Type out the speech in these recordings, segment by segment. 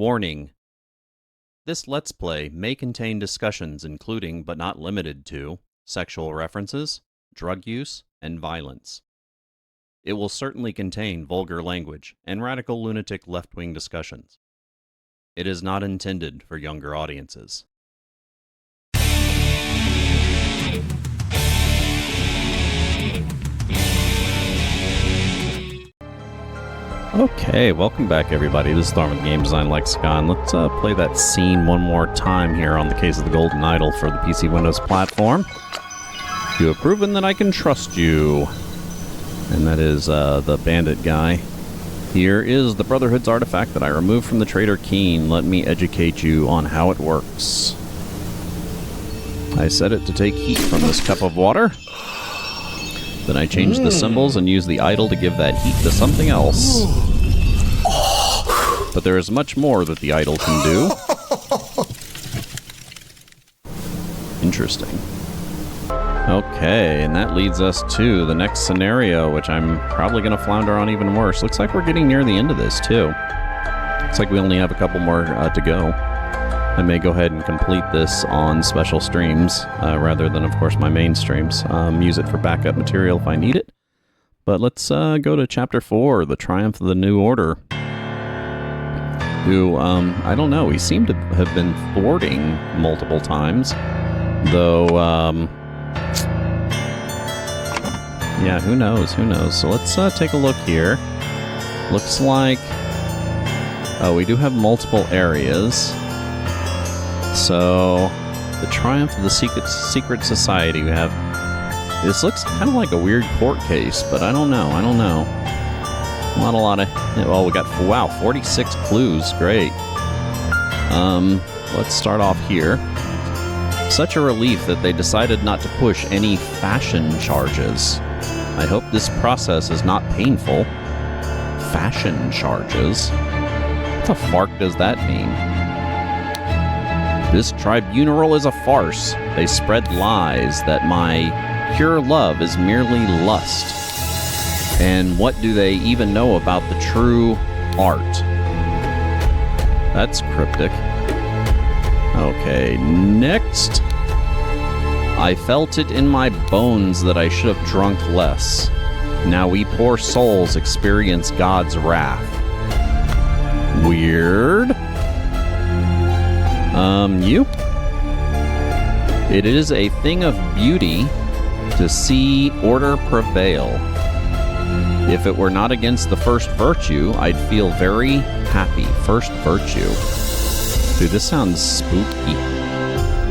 Warning. This Let's Play may contain discussions including, but not limited to, sexual references, drug use, and violence. It will certainly contain vulgar language and radical lunatic left-wing discussions. It is not intended for younger audiences. Okay, welcome back everybody. This is Thorman with Game Design Lexicon. Let's play that scene one more time here on the Case of the Golden Idol for the PC Windows platform. You have proven that I can trust you. And that is the bandit guy. Here is the Brotherhood's artifact that I removed from the Trader Keen. Let me educate you on how it works. I set it to take heat from this cup of water. Then I change the symbols and use the idol to give that heat to something else. But there is much more that the idol can do. Interesting. Okay, and that leads us to the next scenario, which I'm probably going to flounder on even worse. Looks like we're getting near the end of this, too. Looks like we only have a couple more to go. I may go ahead and complete this on special streams, rather than, of course, my main streams. Use it for backup material if I need it. But let's go to Chapter 4, The Triumph of the New Order. Who, I don't know, he seemed to have been thwarting multiple times. Though, yeah, who knows, who knows. So let's take a look here. Looks like, oh, we do have multiple areas. So, the Triumph of the Secret Society. We have... This looks kind of like a weird court case, but I don't know. Not a lot of... Well, we got... Wow, 46 clues. Great. Let's start off here. Such a relief that they decided not to push any fashion charges. I hope this process is not painful. Fashion charges? What the fark does that mean? This tribunal is a farce. They spread lies that my pure love is merely lust. And what do they even know about the true art? That's cryptic. Okay, next. I felt it in my bones that I should have drunk less. Now we poor souls experience God's wrath. Weird. You? It is a thing of beauty to see order prevail. If it were not against the first virtue, I'd feel very happy. First virtue. Dude, this sounds spooky.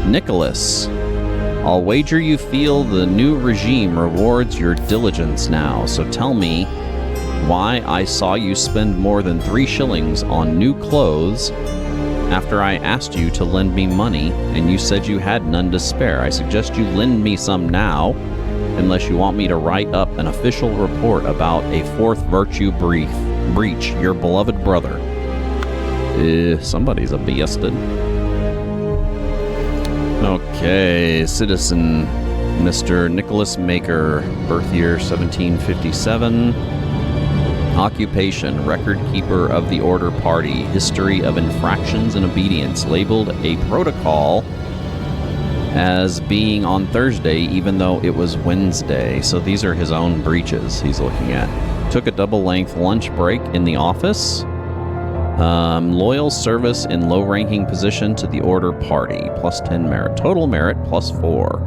Nicholas, I'll wager you feel the new regime rewards your diligence now, so tell me why I saw you spend more than 3 shillings on new clothes after I asked you to lend me money, and you said you had none to spare. I suggest you lend me some now, unless you want me to write up an official report about a 4th virtue breach, your beloved brother. Somebody's a bastard. Okay, citizen, Mr. Nicholas Maker, birth year 1757. Occupation, record keeper of the Order Party. History of infractions and obedience. Labeled a protocol as being on Thursday, even though it was Wednesday. So these are his own breaches he's looking at. Took a double-length lunch break in the office. Loyal service in low-ranking position to the Order Party. Plus 10 merit. Total merit plus 4.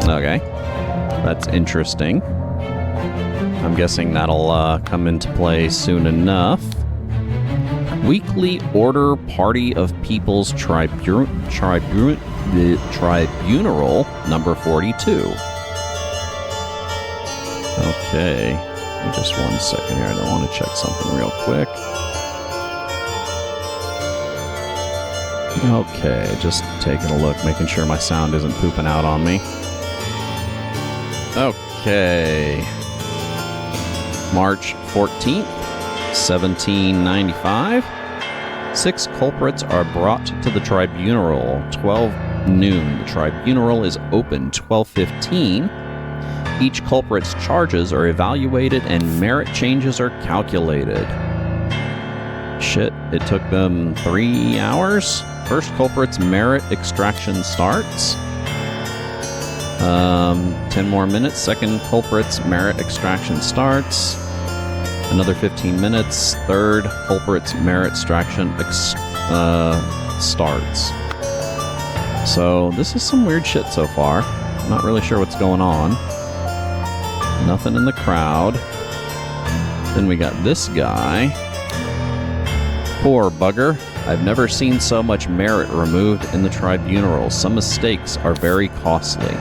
Okay. That's interesting. I'm guessing that'll come into play soon enough. Weekly Order Party of People's Tribunal number 42. Okay. Just 1 second here. I don't want to check something real quick. Okay, just taking a look, making sure my sound isn't pooping out on me. Okay. March 14th, 1795. 6 culprits are brought to the tribunal. 12 noon. The tribunal is open 12:15. Each culprit's charges are evaluated and merit changes are calculated. Shit, it took them 3 hours. First culprit's merit extraction starts. 10 more minutes. Second culprit's merit extraction starts. Another 15 minutes. Third culprit's merit extraction starts. So this is some weird shit so far. Not really sure what's going on. Nothing in the crowd. Then we got this guy. Poor bugger. I've never seen so much merit removed in the tribunal. Some mistakes are very costly.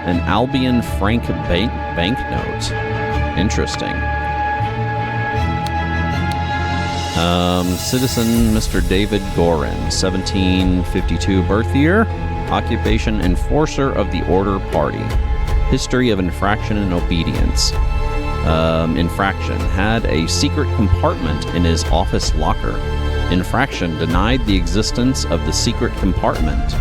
An Albion franc banknote. Interesting. Citizen Mr. David Gorin, 1752 birth year. Occupation enforcer of the Order Party. History of infraction and obedience. Infraction. Had a secret compartment in his office locker. Infraction. Denied the existence of the secret compartment.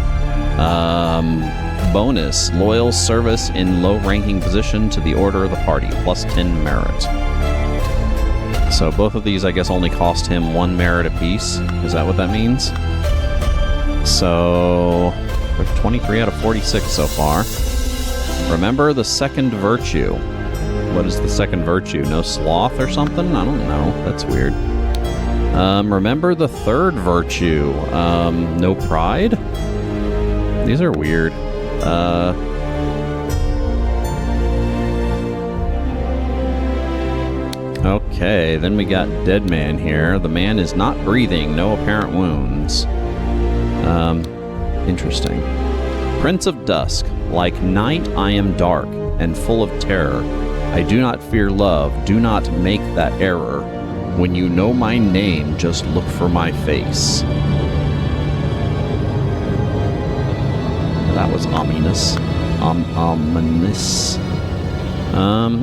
Bonus. Loyal service in low-ranking position to the Order of the Party. Plus 10 merit. So both of these, I guess, only cost him 1 merit apiece. Is that what that means? So 23 out of 46 so far. Remember the second virtue. What is the second virtue? No sloth or something? I don't know. That's weird. Remember the third virtue. No pride? These are weird. Okay, then we got Dead Man here. The man is not breathing. No apparent wounds. Interesting. Prince of Dusk. Like night, I am dark and full of terror. I do not fear love. Do not make that error. When you know my name, just look for my face. That was ominous. Ominous.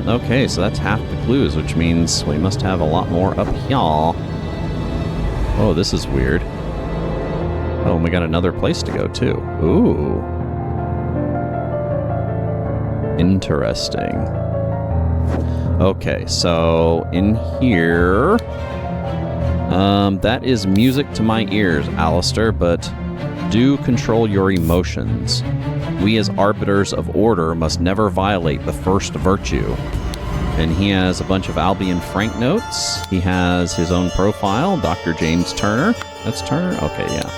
Okay, so that's half the clues, which means we must have a lot more up here. Oh, this is weird. Oh, and we got another place to go, too. Ooh. Interesting. Okay, so in here... that is music to my ears, Alistair, but do control your emotions. We as arbiters of order must never violate the first virtue. And he has a bunch of Albion franc notes. He has his own profile, Dr. James Turner. That's Turner? Okay, yeah.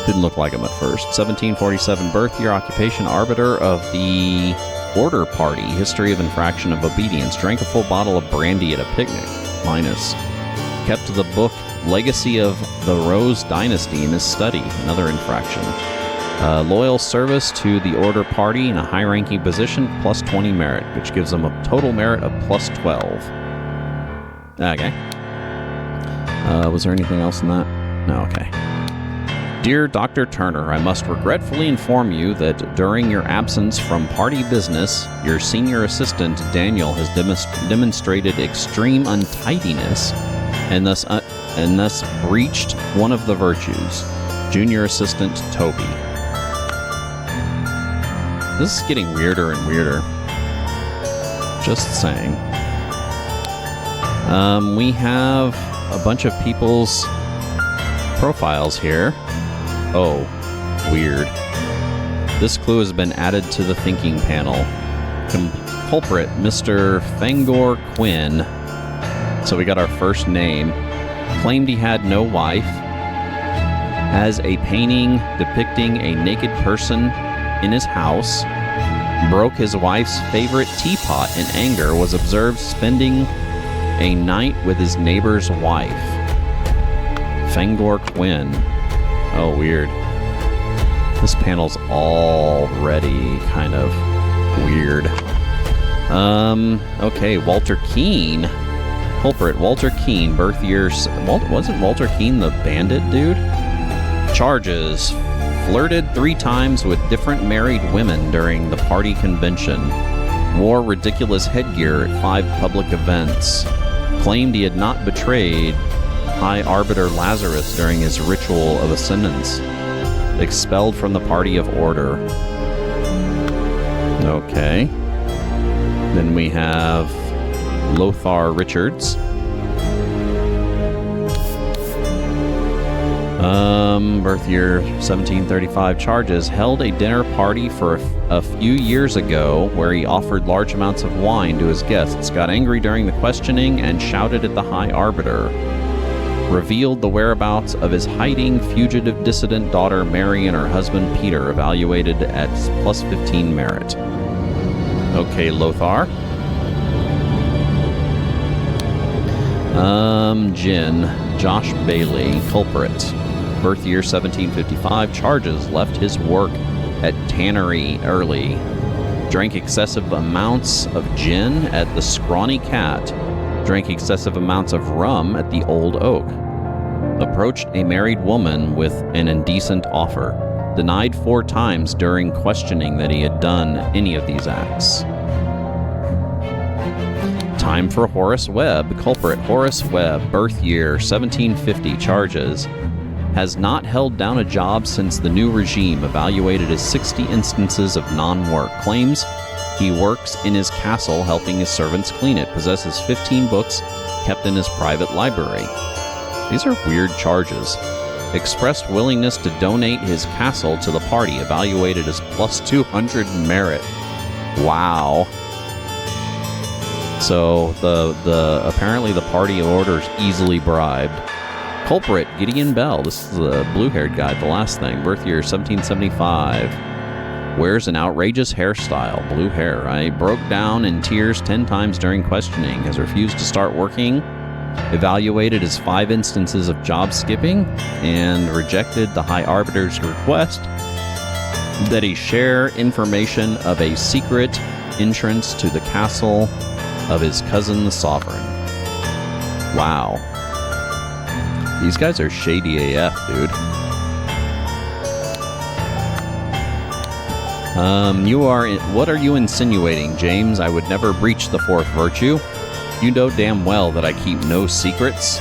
Didn't look like him at first. 1747 birth year, occupation, arbiter of the Order Party. History of infraction of obedience. Drank a full bottle of brandy at a picnic. Minus. Kept the book Legacy of the Rose Dynasty in his study. Another infraction. Loyal service to the Order Party in a high-ranking position, plus 20 merit, which gives him a total merit of plus 12. Okay. Was there anything else in that? No, okay. Dear Dr. Turner, I must regretfully inform you that during your absence from party business, your senior assistant, Daniel, has demonstrated extreme untidiness and thus breached one of the virtues. Junior assistant, Toby. This is getting weirder and weirder. Just saying. We have a bunch of people's profiles here. Oh, weird. This clue has been added to the thinking panel. Culprit, Mr. Fangor Quinn. So we got our first name. Claimed he had no wife. Has a painting depicting a naked person in his house. Broke his wife's favorite teapot in anger. Was observed spending a night with his neighbor's wife. Fangor Quinn. Oh, weird. This panel's already kind of weird. Okay, Walter Keane. Culprit, Walter Keane, birth years... Wasn't Walter Keane the bandit dude? Charges. Flirted 3 times with different married women during the party convention. Wore ridiculous headgear at 5 public events. Claimed he had not betrayed High Arbiter Lazarus during his ritual of ascendance. Expelled from the Party of Order. Okay. Then we have Lothar Richards. Birth year 1735. Charges: held a dinner party for a few years ago where he offered large amounts of wine to his guests, got angry during the questioning, and shouted at the High Arbiter. Revealed the whereabouts of his hiding fugitive dissident daughter Mary and her husband Peter, evaluated at plus 15 merit. Okay, Lothar. Jin, Josh Bailey, culprit. Birth year 1755. Charges: left his work at Tannery early. Drank excessive amounts of gin at the Scrawny Cat. Drank excessive amounts of rum at the Old Oak. Approached a married woman with an indecent offer. Denied 4 times during questioning that he had done any of these acts. Time for Horace Webb. Culprit: Horace Webb. Birth year 1750. Charges: has not held down a job since the new regime. Evaluated as 60 instances of non-work. Claims he works in his castle helping his servants clean it. Possesses 15 books kept in his private library. These are weird charges. Expressed willingness to donate his castle to the party. Evaluated as plus 200 merit. Wow. So the apparently the party orders easily bribed. Culprit: Gideon Bell. This is the blue-haired guy, the last thing. Birth year 1775. Wears an outrageous hairstyle. Blue hair. I broke down in tears 10 times during questioning. Has refused to start working. Evaluated as 5 instances of job skipping. And rejected the High Arbiter's request that he share information of a secret entrance to the castle of his cousin the Sovereign. Wow. These guys are shady AF, dude. What are you insinuating, James? I would never breach the 4th virtue. You know damn well that I keep no secrets.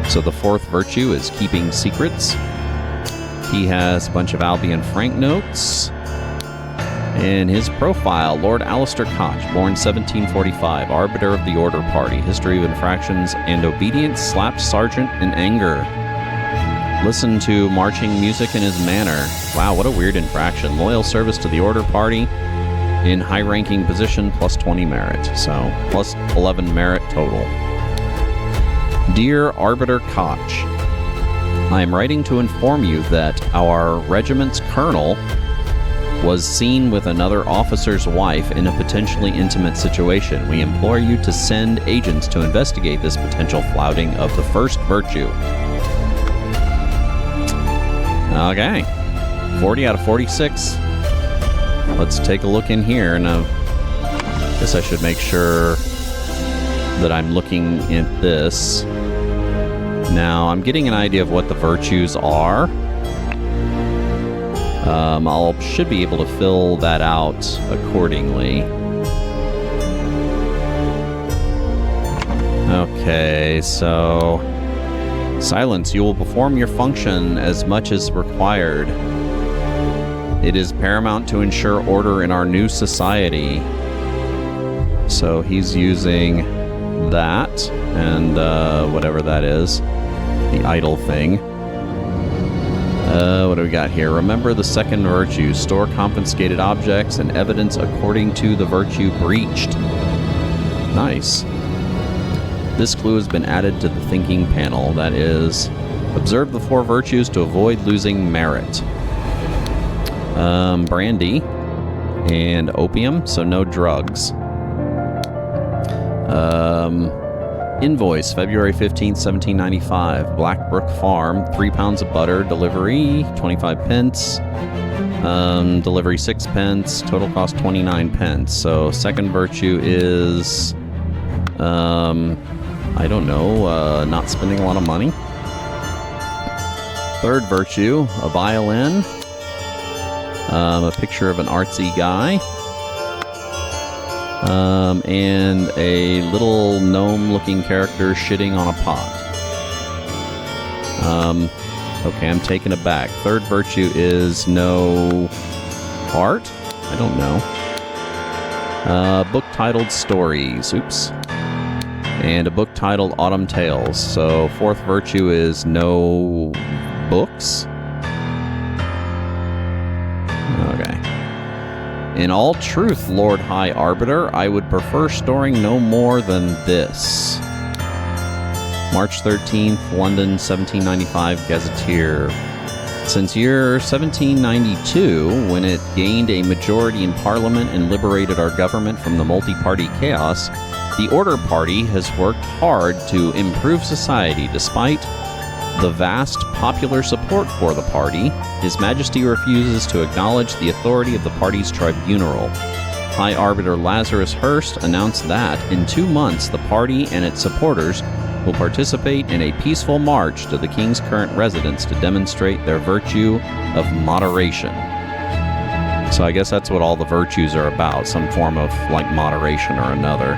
So the 4th virtue is keeping secrets. He has a bunch of Albion Frank notes. In his profile, Lord Alistair Koch, born 1745, Arbiter of the Order Party, history of infractions and obedience, slapped sergeant in anger. Listen to marching music in his manner. Wow, what a weird infraction. Loyal service to the Order Party in high-ranking position, plus 20 merit. So, plus 11 merit total. Dear Arbiter Koch, I am writing to inform you that our regiment's colonel was seen with another officer's wife in a potentially intimate situation. We implore you to send agents to investigate this potential flouting of the 1st virtue. Okay. 40 out of 46. Let's take a look in here. Now, I guess I should make sure that I'm looking at this. Now, I'm getting an idea of what the virtues are. Should be able to fill that out accordingly. Okay, so silence. You will perform your function as much as required. It is paramount to ensure order in our new society. So he's using that and whatever that is, the idle thing. What do we got here? Remember the 2nd virtue. Store confiscated objects and evidence according to the virtue breached. Nice. This clue has been added to the thinking panel. That is, observe the 4 virtues to avoid losing merit. Brandy and opium, so no drugs. Invoice, February 15th, 1795. Blackbrook Farm, 3 pounds of butter. Delivery, 25 pence. Delivery, 6 pence. Total cost, 29 pence. So, 2nd virtue is, I don't know, not spending a lot of money. 3rd virtue, a violin. A picture of an artsy guy. And a little gnome-looking character shitting on a pot. Okay, I'm taken aback. 3rd virtue is no art? I don't know. Book titled Stories. Oops. And a book titled Autumn Tales. So fourth virtue is no books. Okay. In all truth, Lord High Arbiter, I would prefer storing no more than this. March 13th, London, 1795, Gazetteer. Since year 1792, when it gained a majority in Parliament and liberated our government from the multi-party chaos, the Order Party has worked hard to improve society. Despite the vast popular support for the party, His Majesty refuses to acknowledge the authority of the party's tribunal. High Arbiter Lazarus Hurst announced that in 2 months the party and its supporters will participate in a peaceful march to the King's current residence to demonstrate their virtue of moderation. So I guess that's what all the virtues are about, some form of, like, moderation or another.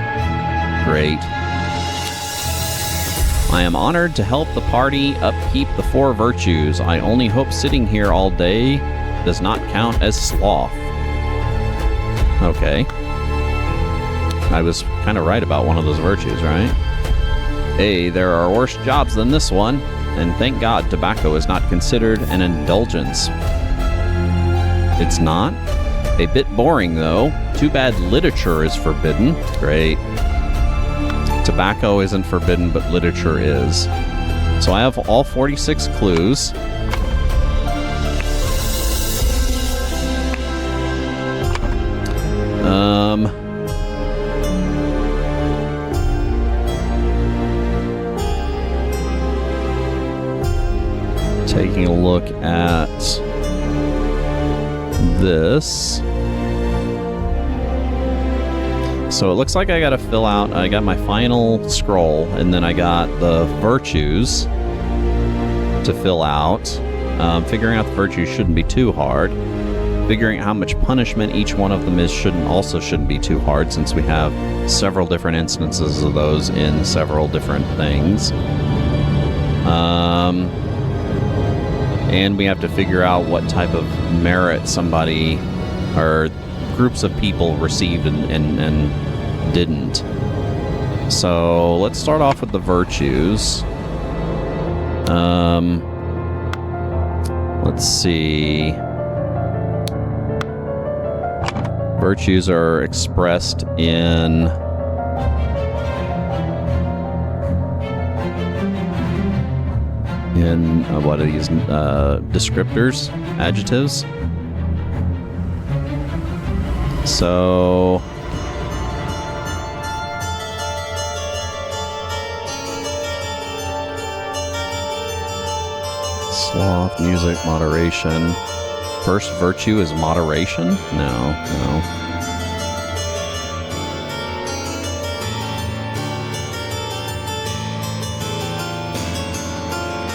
Great. I am honored to help the party upkeep the 4 virtues. I only hope sitting here all day does not count as sloth. Okay. I was kind of right about one of those virtues, right? Hey, there are worse jobs than this one, and thank God tobacco is not considered an indulgence. It's not? A bit boring, though. Too bad literature is forbidden. Great. Tobacco isn't forbidden, but literature is. So I have all 46 clues. Taking a look at this. So it looks like I gotta fill out, I got my final scroll, and then I got the virtues to fill out. Figuring out the virtues shouldn't be too hard. Figuring out how much punishment each one of them is shouldn't be too hard, since we have several different instances of those in several different things. And we have to figure out what type of merit somebody or groups of people received and didn't. So let's start off with the virtues. Let's see. Virtues are expressed in what are these descriptors, adjectives. So sloth, music, moderation. First virtue is moderation? No.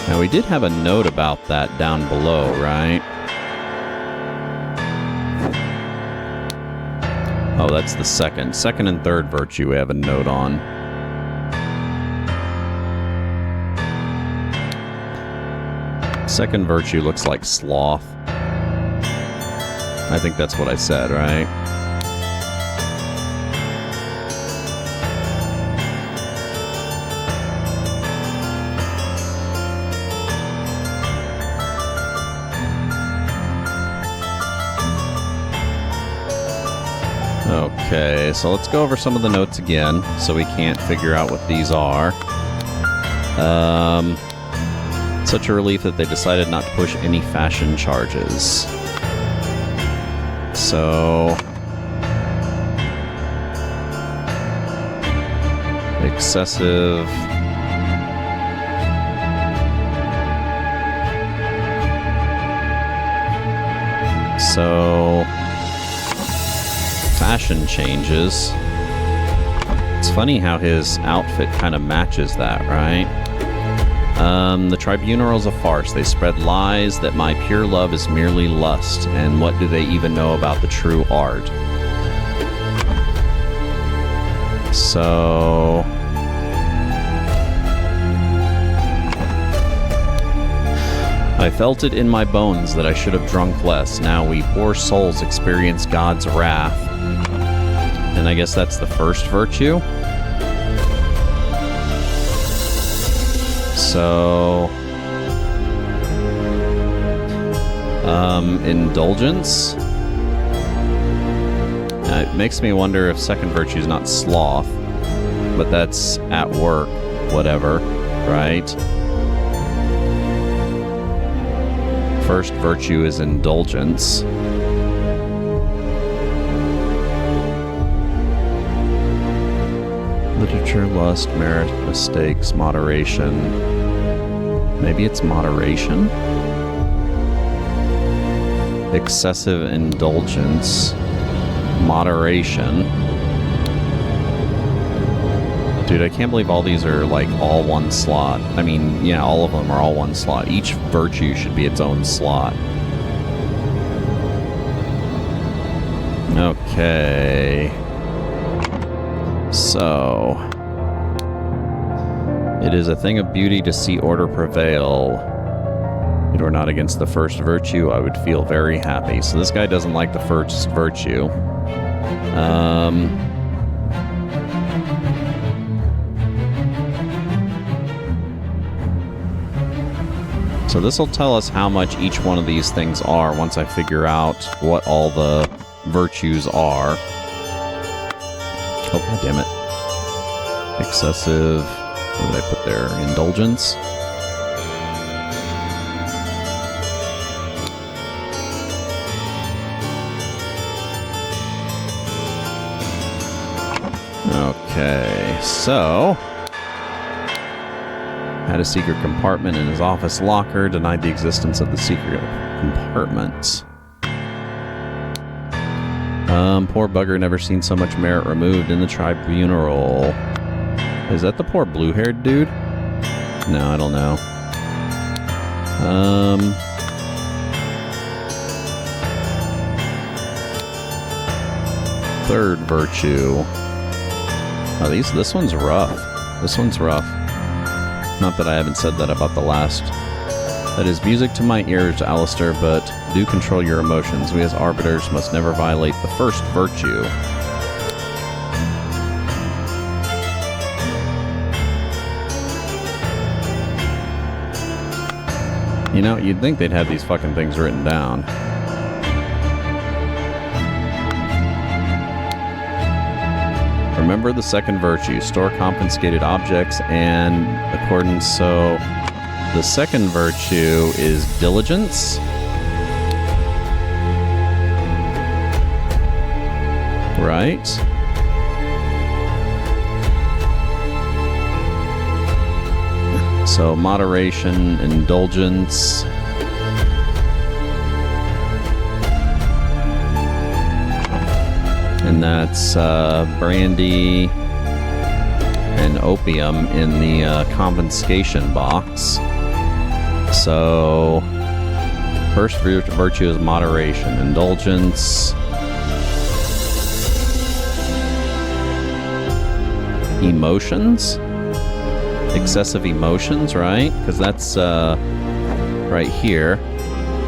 Now, we did have a note about that down below, right? Oh, that's the second. Second and third virtue we have a note on. Second virtue looks like sloth. I think that's what I said, right? Okay, so let's go over some of the notes again, so we can't figure out what these are. Such a relief that they decided not to push any fashion charges. So excessive. So fashion changes. It's funny how his outfit kind of matches that, right? The tribunal is a farce. They spread lies that my pure love is merely lust. And what do they even know about the true art? So I felt it in my bones that I should have drunk less. Now we poor souls experience God's wrath. And I guess that's the first virtue. So, indulgence. It makes me wonder if second virtue is not sloth, but that's at work, whatever, right? First virtue is indulgence. Literature, lust, merit, mistakes, moderation. Maybe it's moderation? Excessive indulgence. Moderation. Dude, I can't believe all these are like all one slot. I mean, yeah, all of them are all one slot. Each virtue should be its own slot. Okay. So, it is a thing of beauty to see order prevail. If it were not against the first virtue, I would feel very happy. So this guy doesn't like the first virtue. So this will tell us how much each one of these things are once I figure out what all the virtues are. Oh, God damn it. Excessive... What did I put there? Indulgence? Okay, so... Had a secret compartment in his office locker, denied the existence of the secret compartment. Poor bugger, never seen so much merit removed in the tribunal. Is that the poor blue-haired dude? No, I don't know. Third virtue. Oh, this one's rough. This one's rough. Not that I haven't said that about the last. That is music to my ears, Alistair, but do control your emotions. We as arbiters must never violate the first virtue. You know, you'd think they'd have these fucking things written down. Remember the second virtue, store confiscated objects and accordance. So the second virtue is diligence. Right? So moderation, indulgence. And that's brandy and opium in the confiscation box. So, first virtue is moderation. Indulgence. Emotions. Excessive emotions, right? Because that's right here.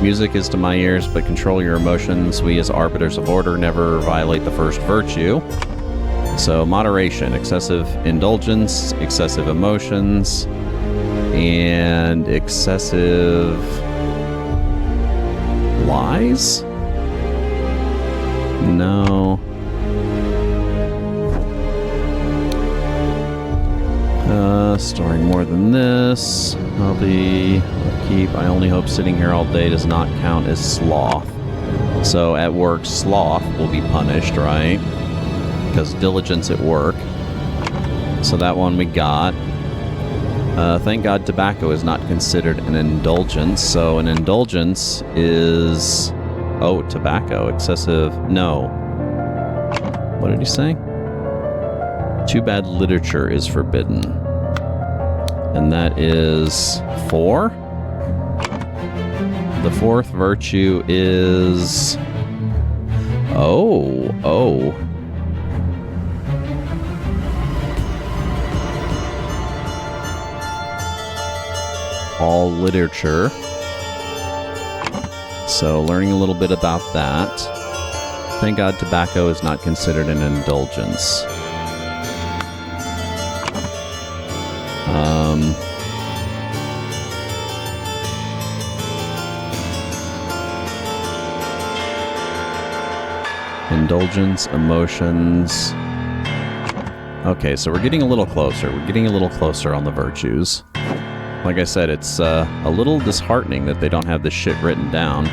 Music is to my ears, but control your emotions. We as arbiters of order never violate the first virtue. So moderation, excessive indulgence, excessive emotions, and excessive lies? No. Storing more than this. I'll keep. I only hope sitting here all day does not count as sloth. So at work, sloth will be punished, right? Because diligence at work. So that one we got. Thank God tobacco is not considered an indulgence. So an indulgence is... Oh, tobacco. Excessive... No. What did he say? Too bad literature is forbidden. And that is 4. The fourth virtue is... Oh. All literature. So learning a little bit about that. Thank God tobacco is not considered an indulgence. Indulgence, emotions. Okay, so we're getting a little closer. We're getting a little closer on the virtues. Like I said, it's a little disheartening that they don't have this shit written down.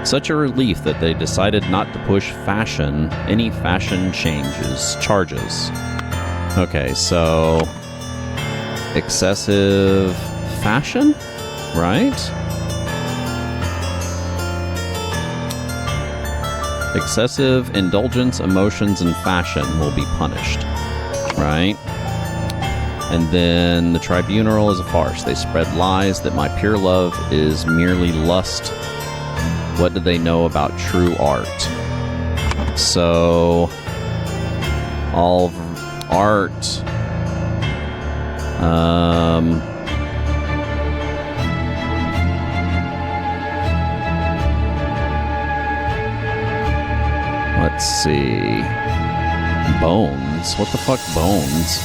Such a relief that they decided not to push any fashion charges. Okay, so excessive fashion, right? Excessive indulgence, emotions, and fashion will be punished, right? And then the tribunal is a farce. They spread lies that my pure love is merely lust. What do they know about true art? So, all art. Let's see. Bones. What the fuck, bones?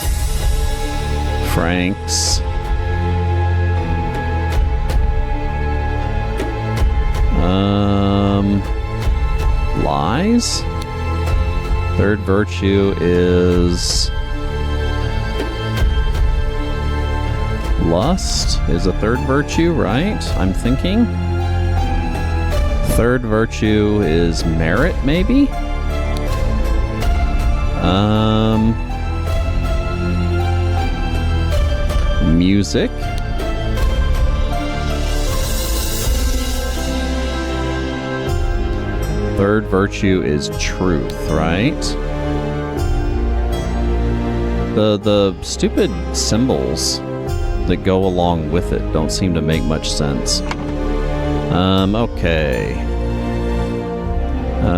Franks. Lies? Third virtue is lust is a third virtue, right? I'm thinking. Third virtue is merit, maybe? Music. Third virtue is truth, right? The stupid symbols that go along with it don't seem to make much sense. Okay.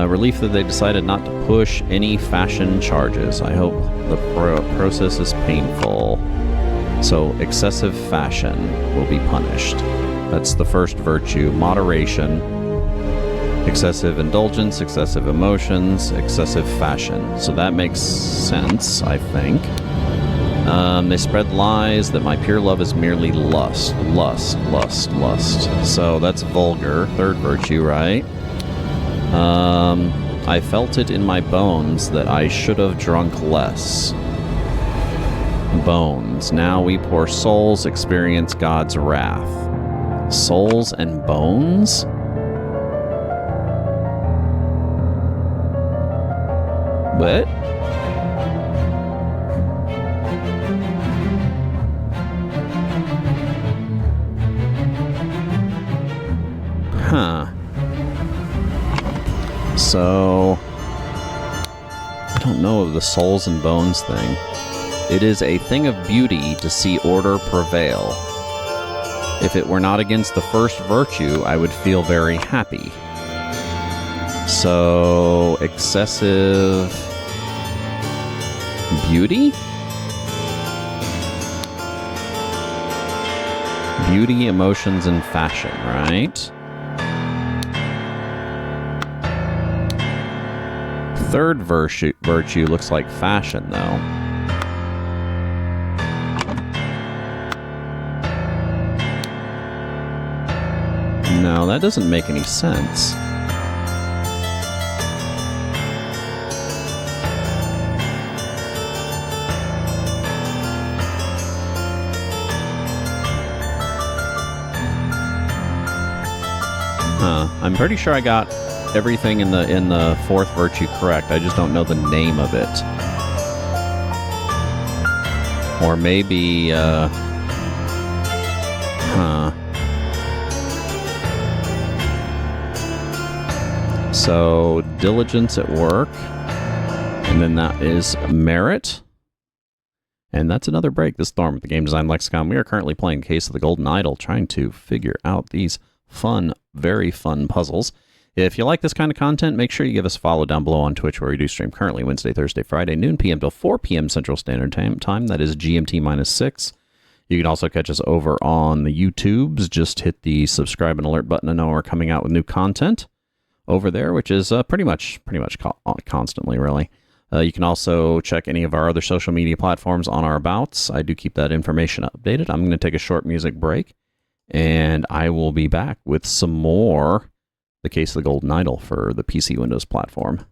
Relief that they decided not to push any fashion charges. I hope the process is painful. So, excessive fashion will be punished. That's the first virtue. Moderation. Excessive indulgence, excessive emotions, excessive fashion. So that makes sense, I think. They spread lies that my pure love is merely lust. So that's vulgar. Third virtue, right? I felt it in my bones that I should have drunk less. Bones. Now we poor souls experience God's wrath. Souls and bones? What? Huh. So, I don't know of the souls and bones thing. It is a thing of beauty to see order prevail. If it were not against the first virtue, I would feel very happy. So, excessive beauty? Beauty, emotions, and fashion, right? Third virtue looks like fashion, though. No, that doesn't make any sense. I'm pretty sure I got everything in the fourth virtue correct. I just don't know the name of it. Or maybe, So, diligence at work. And then that is merit. And that's another break this storm with the Game Design Lexicon. We are currently playing Case of the Golden Idol, trying to figure out these fun, very fun puzzles. If you like this kind of content, make sure you give us a follow down below on Twitch, where we do stream currently Wednesday, Thursday, Friday, noon p.m. till 4 p.m. Central Standard Time. That is GMT -6. You can also catch us over on the YouTubes. Just hit the subscribe and alert button to know we're coming out with new content over there, which is pretty much constantly, really. You can also check any of our other social media platforms on our abouts. I do keep that information updated. I'm going to take a short music break, and I will be back with some more The Case of the Golden Idol for the PC Windows platform.